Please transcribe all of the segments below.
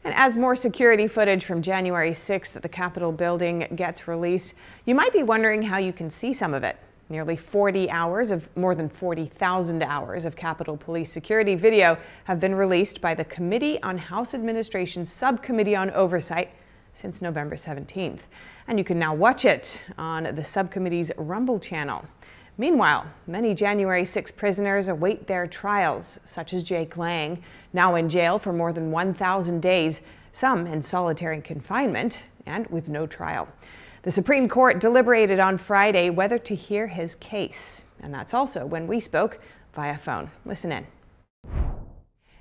And as more security footage from January 6th at the Capitol building gets released, you might be wondering how you can see some of it. Nearly 40 hours of more than 40,000 hours of Capitol Police security video have been released by the Committee on House Administration's Subcommittee on Oversight since November 17th. And you can now watch it on the subcommittee's Rumble channel. Meanwhile, many January 6 prisoners await their trials, such as Jake Lang, now in jail for more than 1,000 days, some in solitary confinement and with no trial. The Supreme Court deliberated on Friday whether to hear his case. And that's also when we spoke via phone. Listen in.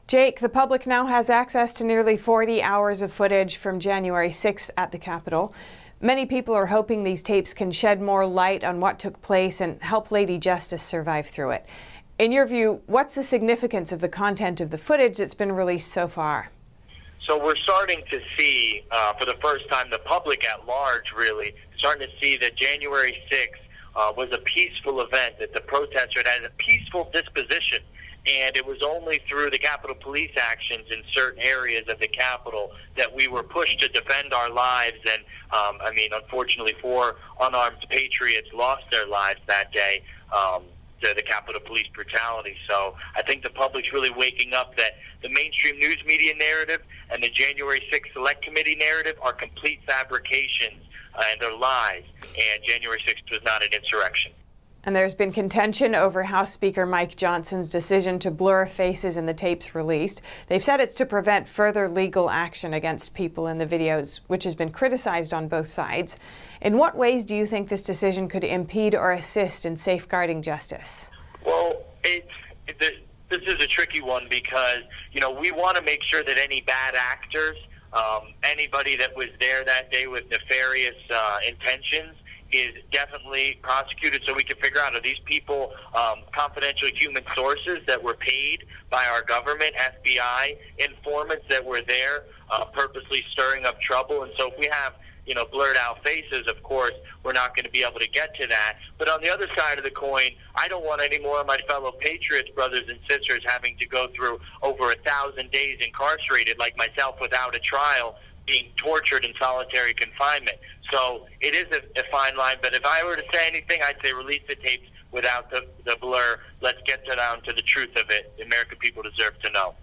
Jake, the public now has access to nearly 40 hours of footage from January 6th at the Capitol. Many people are hoping these tapes can shed more light on what took place and help Lady Justice survive through it. In your view, what's the significance of the content of the footage that's been released so far? So we're starting to see, for the first time, the public at large really starting to see that January 6th was a peaceful event, that the protesters had a peaceful disposition. And it was only through the Capitol Police actions in certain areas of the Capitol that we were pushed to defend our lives. And, unfortunately, 4 unarmed patriots lost their lives that day to the Capitol Police brutality. So I think the public's really waking up that the mainstream news media narrative and the January 6th Select Committee narrative are complete fabrications and they're lies. And January 6th was not an insurrection. And there's been contention over House Speaker Mike Johnson's decision to blur faces in the tapes released. They've said it's to prevent further legal action against people in the videos, which has been criticized on both sides. In what ways do you think this decision could impede or assist in safeguarding justice? Well, this is a tricky one because, we want to make sure that any bad actors, anybody that was there that day with nefarious intentions, is definitely prosecuted so we can figure out, are these people confidential human sources that were paid by our government, FBI, informants that were there purposely stirring up trouble? And so if we have, blurred out faces, of course, we're not going to be able to get to that. But on the other side of the coin, I don't want any more of my fellow patriots, brothers and sisters, having to go through over 1,000 days incarcerated like myself without a trial, being tortured in solitary confinement. So it is a fine line, but if I were to say anything, I'd say release the tapes without the blur. Let's get down to the truth of it. The American people deserve to know.